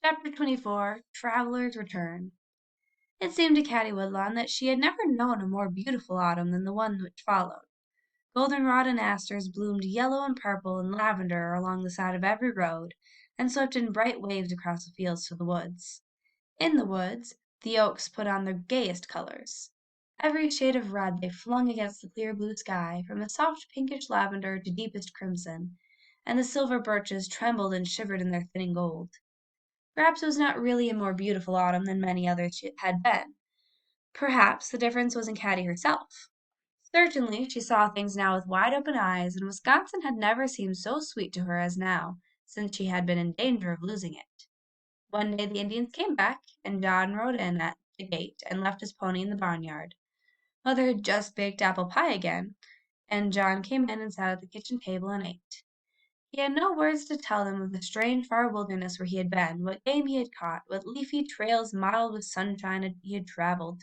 Chapter 24 Travelers Return. It seemed to Caddie Woodlawn that she had never known a more beautiful autumn than the one which followed. Goldenrod and asters bloomed yellow and purple and lavender along the side of every road, and swept in bright waves across the fields to the woods. In the woods, the oaks put on their gayest colors. Every shade of red they flung against the clear blue sky, from the soft pinkish lavender to deepest crimson, and the silver birches trembled and shivered in their thinning gold. Perhaps it was not really a more beautiful autumn than many others had been. Perhaps the difference was in Caddie herself. Certainly she saw things now with wide open eyes, and Wisconsin had never seemed so sweet to her as now, since she had been in danger of losing it. One day the Indians came back, and John rode in at the gate and left his pony in the barnyard. Mother had just baked apple pie again, and John came in and sat at the kitchen table and ate. He had no words to tell them of the strange far wilderness where he had been, what game he had caught, what leafy trails mottled with sunshine he had traveled,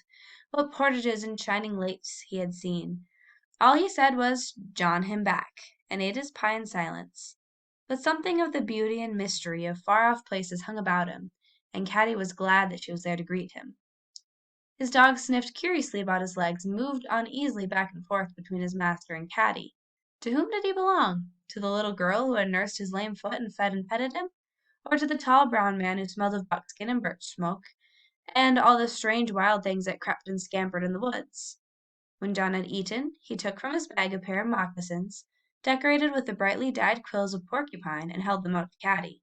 what portages and shining lakes he had seen. All he said was, "John him back," and ate his pie in silence. But something of the beauty and mystery of far-off places hung about him, and Caddie was glad that she was there to greet him. His dog sniffed curiously about his legs and moved uneasily back and forth between his master and Caddie. To whom did he belong? To the little girl who had nursed his lame foot and fed and petted him? Or to the tall brown man who smelled of buckskin and birch smoke, and all the strange wild things that crept and scampered in the woods? When John had eaten, he took from his bag a pair of moccasins, decorated with the brightly dyed quills of porcupine, and held them out to Caddie.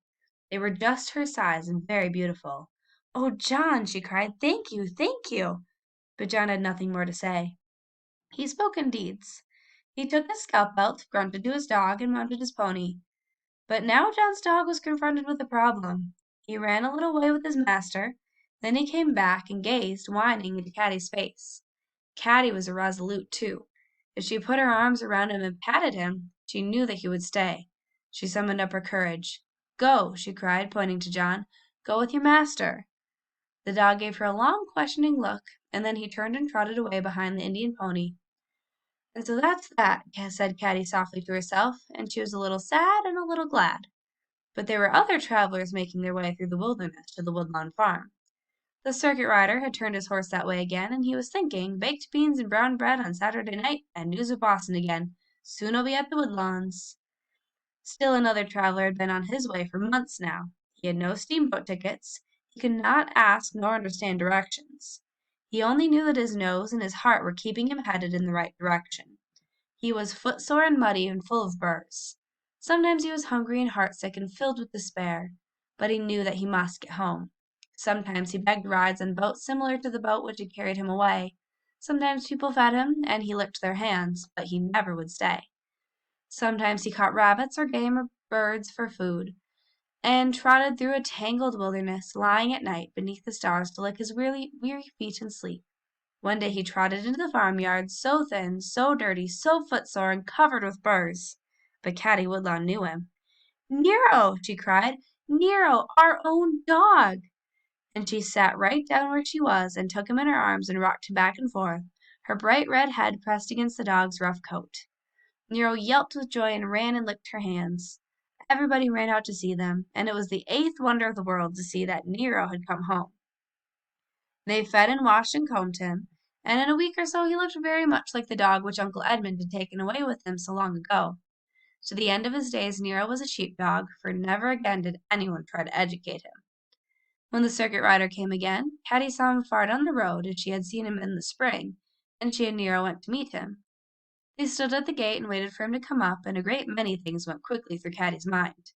They were just her size and very beautiful. "Oh, John!" she cried. "Thank you, thank you!" But John had nothing more to say. He spoke in deeds. He took his scalp belt, grunted to his dog, and mounted his pony. But now John's dog was confronted with a problem. He ran a little way with his master, then he came back and gazed, whining, into Caddie's face. Caddie was irresolute, too. If she put her arms around him and patted him, she knew that he would stay. She summoned up her courage. "Go," she cried, pointing to John. "Go with your master." The dog gave her a long, questioning look, and then he turned and trotted away behind the Indian pony. "And so that's that," said Caddie softly to herself, and she was a little sad and a little glad. But there were other travelers making their way through the wilderness to the Woodlawn farm. The circuit rider had turned his horse that way again, and he was thinking, baked beans and brown bread on Saturday night, and news of Boston again. Soon I'll be at the Woodlawns. Still another traveler had been on his way for months now. He had no steamboat tickets. He could not ask nor understand directions. He only knew that his nose and his heart were keeping him headed in the right direction. He was footsore and muddy and full of burrs. Sometimes he was hungry and heartsick and filled with despair, but he knew that he must get home. Sometimes he begged rides on boats similar to the boat which had carried him away. Sometimes people fed him, and he licked their hands, but he never would stay. Sometimes he caught rabbits or game or birds for food, and trotted through a tangled wilderness, lying at night beneath the stars to lick his weary feet in sleep. One day he trotted into the farmyard, so thin, so dirty, so footsore, and covered with burrs. But Caddie Woodlawn knew him. "Nero!" she cried. "Nero, our own dog!" And she sat right down where she was and took him in her arms and rocked him back and forth, her bright red head pressed against the dog's rough coat. Nero yelped with joy and ran and licked her hands. Everybody ran out to see them, and it was the eighth wonder of the world to see that Nero had come home. They fed and washed and combed him, and in a week or so he looked very much like the dog which Uncle Edmund had taken away with him so long ago. To the end of his days Nero was a sheepdog, for never again did anyone try to educate him. When the circuit rider came again, Caddie saw him far down the road, as she had seen him in the spring, and she and Nero went to meet him. They stood at the gate and waited for him to come up, and a great many things went quickly through Caddie's mind.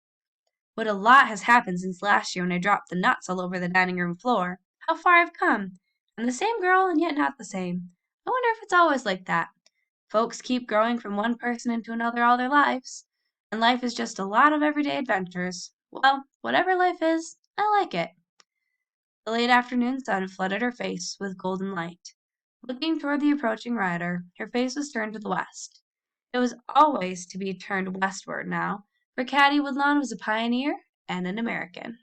"What a lot has happened since last year when I dropped the nuts all over the dining room floor. How far I've come! I'm the same girl, and yet not the same. I wonder if it's always like that. Folks keep growing from one person into another all their lives, and life is just a lot of everyday adventures. Well, whatever life is, I like it." The late afternoon sun flooded her face with golden light. Looking toward the approaching rider, her face was turned to the west. It was always to be turned westward now, for Caddie Woodlawn was a pioneer and an American.